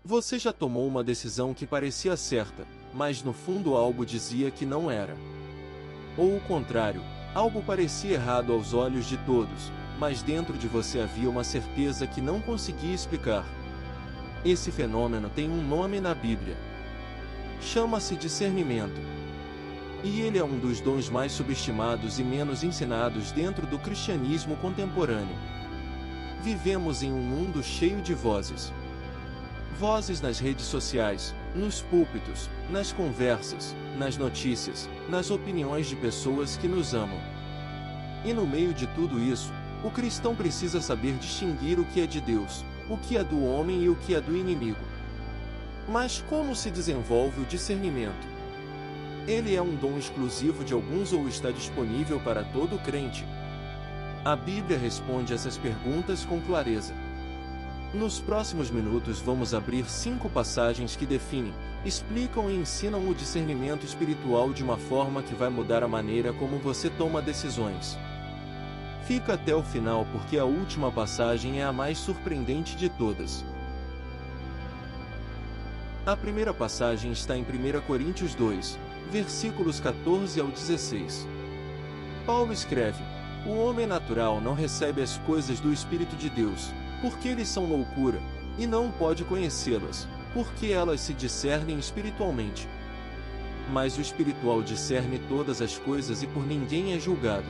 Você já tomou uma decisão que parecia certa, mas no fundo algo dizia que não era. Ou o contrário, algo parecia errado aos olhos de todos, mas dentro de você havia uma certeza que não conseguia explicar. Esse fenômeno tem um nome na Bíblia. Chama-se discernimento. E ele é um dos dons mais subestimados e menos ensinados dentro do cristianismo contemporâneo. Vivemos em um mundo cheio de vozes. Vozes nas redes sociais, nos púlpitos, nas conversas, nas notícias, nas opiniões de pessoas que nos amam. E no meio de tudo isso, o cristão precisa saber distinguir o que é de Deus, o que é do homem e o que é do inimigo. Mas como se desenvolve o discernimento? Ele é um dom exclusivo de alguns ou está disponível para todo crente? A Bíblia responde essas perguntas com clareza. Nos próximos minutos vamos abrir 5 passagens que definem, explicam e ensinam o discernimento espiritual de uma forma que vai mudar a maneira como você toma decisões. Fica até o final porque a última passagem é a mais surpreendente de todas. A primeira passagem está em 1 Coríntios 2, versículos 14 ao 16. Paulo escreve: "O homem natural não recebe as coisas do Espírito de Deus, porque eles são loucura, e não pode conhecê-las, porque elas se discernem espiritualmente. Mas o espiritual discerne todas as coisas e por ninguém é julgado.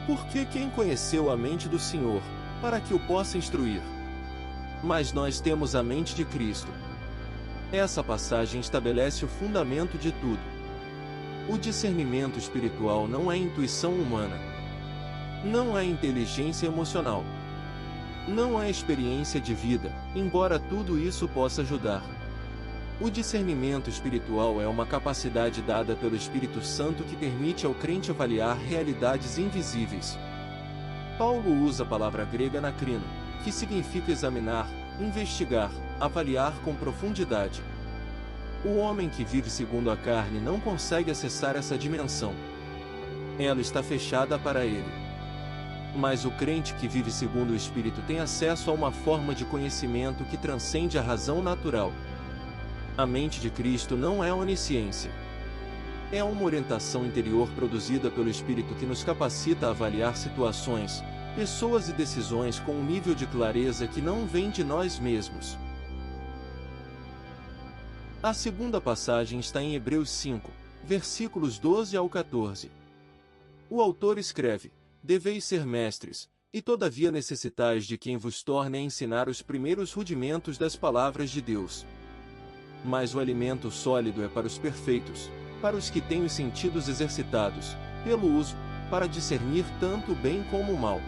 Porque quem conheceu a mente do Senhor, para que o possa instruir? Mas nós temos a mente de Cristo." Essa passagem estabelece o fundamento de tudo. O discernimento espiritual não é intuição humana. Não é inteligência emocional. Não é experiência de vida, embora tudo isso possa ajudar. O discernimento espiritual é uma capacidade dada pelo Espírito Santo que permite ao crente avaliar realidades invisíveis. Paulo usa a palavra grega nakrino, que significa examinar, investigar, avaliar com profundidade. O homem que vive segundo a carne não consegue acessar essa dimensão. Ela está fechada para ele. Mas o crente que vive segundo o Espírito tem acesso a uma forma de conhecimento que transcende a razão natural. A mente de Cristo não é onisciência. É uma orientação interior produzida pelo Espírito que nos capacita a avaliar situações, pessoas e decisões com um nível de clareza que não vem de nós mesmos. A segunda passagem está em Hebreus 5, versículos 12 ao 14. O autor escreve: "Deveis ser mestres, e todavia necessitais de quem vos torne a ensinar os primeiros rudimentos das palavras de Deus. Mas o alimento sólido é para os perfeitos, para os que têm os sentidos exercitados, pelo uso, para discernir tanto o bem como o mal."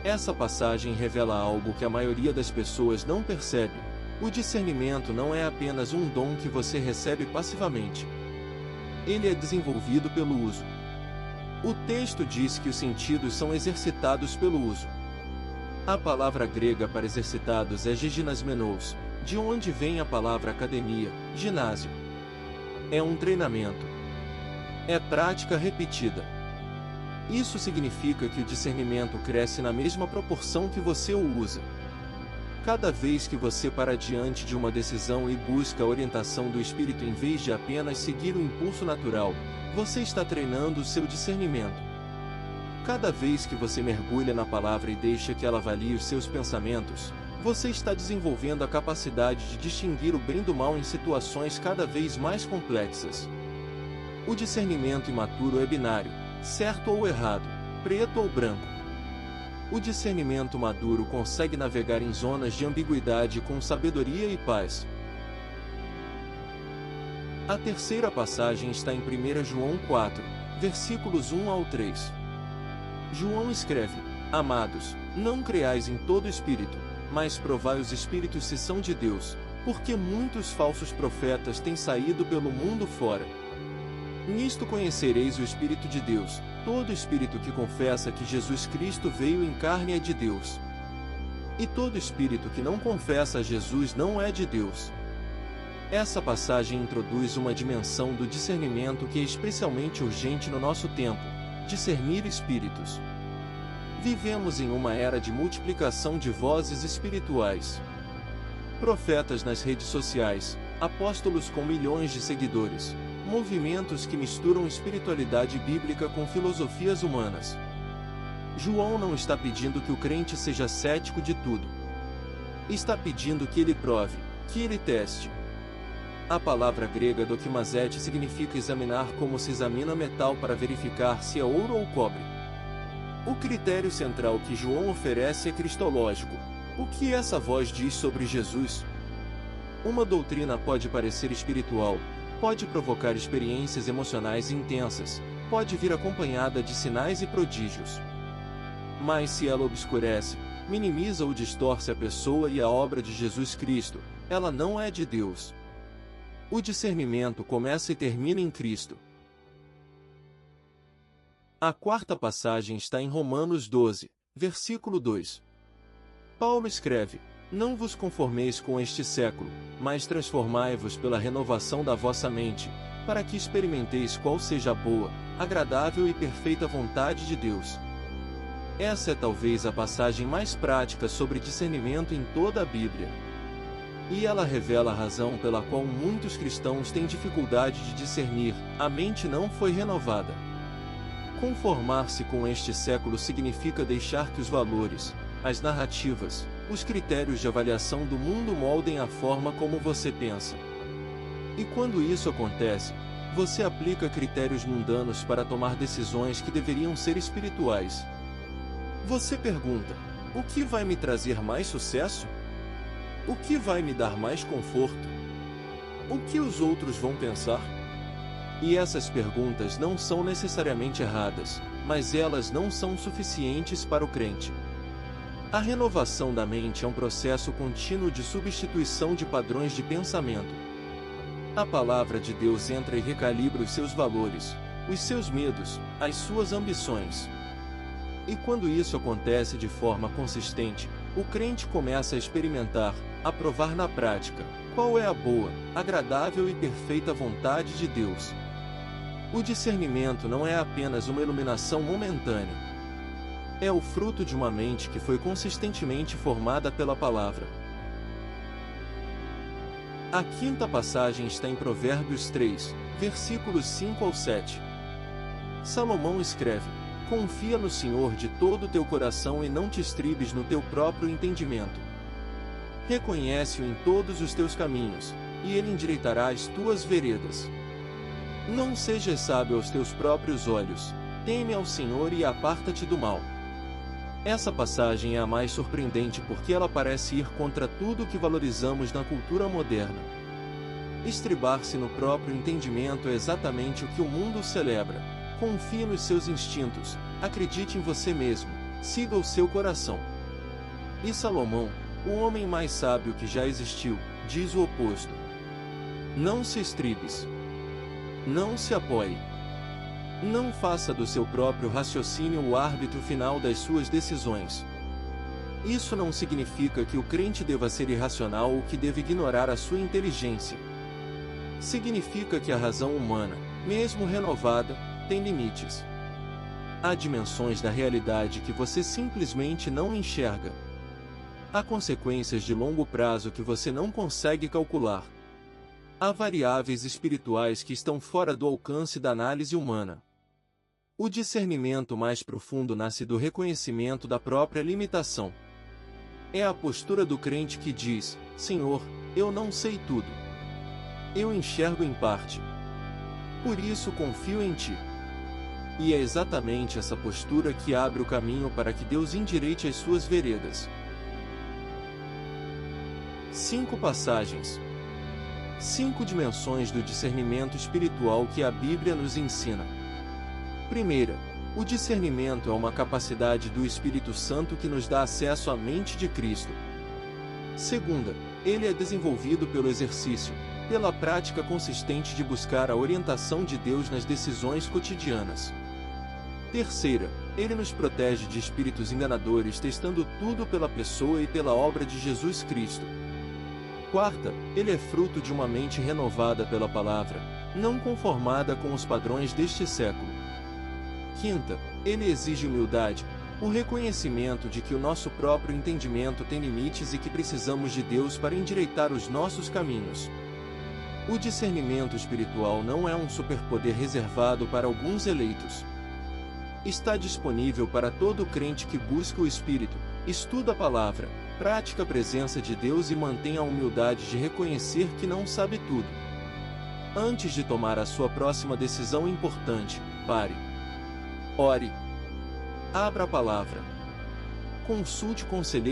Essa passagem revela algo que a maioria das pessoas não percebe. O discernimento não é apenas um dom que você recebe passivamente. Ele é desenvolvido pelo uso. O texto diz que os sentidos são exercitados pelo uso. A palavra grega para exercitados é giginasmenos, de onde vem a palavra academia, ginásio. É um treinamento. É prática repetida. Isso significa que o discernimento cresce na mesma proporção que você o usa. Cada vez que você para diante de uma decisão e busca a orientação do Espírito em vez de apenas seguir o impulso natural, você está treinando o seu discernimento. Cada vez que você mergulha na palavra e deixa que ela avalie os seus pensamentos, você está desenvolvendo a capacidade de distinguir o bem do mal em situações cada vez mais complexas. O discernimento imaturo é binário, certo ou errado, preto ou branco. O discernimento maduro consegue navegar em zonas de ambiguidade com sabedoria e paz. A terceira passagem está em 1 João 4, versículos 1 ao 3. João escreve: "Amados, não creais em todo espírito, mas provai os espíritos se são de Deus, porque muitos falsos profetas têm saído pelo mundo fora. Nisto conhecereis o Espírito de Deus. Todo espírito que confessa que Jesus Cristo veio em carne é de Deus. E todo espírito que não confessa a Jesus não é de Deus." Essa passagem introduz uma dimensão do discernimento que é especialmente urgente no nosso tempo: discernir espíritos. Vivemos em uma era de multiplicação de vozes espirituais. profetas nas redes sociais, apóstolos com milhões de seguidores, movimentos que misturam espiritualidade bíblica com filosofias humanas. João não está pedindo que o crente seja cético de tudo. Está pedindo que ele prove, que ele teste. A palavra grega dokimazete significa examinar como se examina metal para verificar se é ouro ou cobre. O critério central que João oferece é cristológico. O que essa voz diz sobre Jesus? Uma doutrina pode parecer espiritual, pode provocar experiências emocionais intensas, pode vir acompanhada de sinais e prodígios. Mas se ela obscurece, minimiza ou distorce a pessoa e a obra de Jesus Cristo, ela não é de Deus. O discernimento começa e termina em Cristo. A quarta passagem está em Romanos 12, versículo 2. Paulo escreve: Não vos conformeis com este século, mas transformai-vos pela renovação da vossa mente, para que experimenteis qual seja a boa, agradável e perfeita vontade de Deus. Essa é talvez a passagem mais prática sobre discernimento em toda a Bíblia. E ela revela a razão pela qual muitos cristãos têm dificuldade de discernir: a mente não foi renovada. Conformar-se com este século significa deixar que os valores, as narrativas, os critérios de avaliação do mundo moldem a forma como você pensa. E quando isso acontece, você aplica critérios mundanos para tomar decisões que deveriam ser espirituais. Você pergunta: o que vai me trazer mais sucesso? O que vai me dar mais conforto? O que os outros vão pensar? E essas perguntas não são necessariamente erradas, mas elas não são suficientes para o crente. A renovação da mente é um processo contínuo de substituição de padrões de pensamento. A palavra de Deus entra e recalibra os seus valores, os seus medos, as suas ambições. E quando isso acontece de forma consistente, o crente começa a experimentar, a provar na prática, qual é a boa, agradável e perfeita vontade de Deus. O discernimento não é apenas uma iluminação momentânea. É o fruto de uma mente que foi consistentemente formada pela palavra. A quinta passagem está em Provérbios 3, versículos 5 ao 7. Salomão escreve: Confia no Senhor de todo o teu coração e não te estribes no teu próprio entendimento. Reconhece-o em todos os teus caminhos, e ele endireitará as tuas veredas. Não sejas sábio aos teus próprios olhos, teme ao Senhor e aparta-te do mal. Essa passagem é a mais surpreendente porque ela parece ir contra tudo o que valorizamos na cultura moderna. Estribar-se no próprio entendimento é exatamente o que o mundo celebra. Confie nos seus instintos, acredite em você mesmo, siga o seu coração. E Salomão, o homem mais sábio que já existiu, diz o oposto. Não se estribes. Não se apoie. Não faça do seu próprio raciocínio o árbitro final das suas decisões. Isso não significa que o crente deva ser irracional ou que deva ignorar a sua inteligência. Significa que a razão humana, mesmo renovada, tem limites. Há dimensões da realidade que você simplesmente não enxerga. Há consequências de longo prazo que você não consegue calcular. Há variáveis espirituais que estão fora do alcance da análise humana. O discernimento mais profundo nasce do reconhecimento da própria limitação. É a postura do crente que diz: Senhor, eu não sei tudo. Eu enxergo em parte. Por isso confio em Ti. E é exatamente essa postura que abre o caminho para que Deus endireite as suas veredas. 5 passagens. 5 dimensões do discernimento espiritual que a Bíblia nos ensina. Primeira, o discernimento é uma capacidade do Espírito Santo que nos dá acesso à mente de Cristo. Segunda, ele é desenvolvido pelo exercício, pela prática consistente de buscar a orientação de Deus nas decisões cotidianas. Terceira, ele nos protege de espíritos enganadores testando tudo pela pessoa e pela obra de Jesus Cristo. Quarta, ele é fruto de uma mente renovada pela palavra, não conformada com os padrões deste século. Quinta, ele exige humildade, O reconhecimento de que o nosso próprio entendimento tem limites e que precisamos de Deus para endireitar os nossos caminhos. O discernimento espiritual não é um superpoder reservado para alguns eleitos. Está disponível para todo crente que busca o Espírito, estuda a palavra, pratica a presença de Deus e mantém a humildade de reconhecer que não sabe tudo. Antes de tomar a sua próxima decisão importante, pare. Ore. Abra a palavra. Consulte conselheiros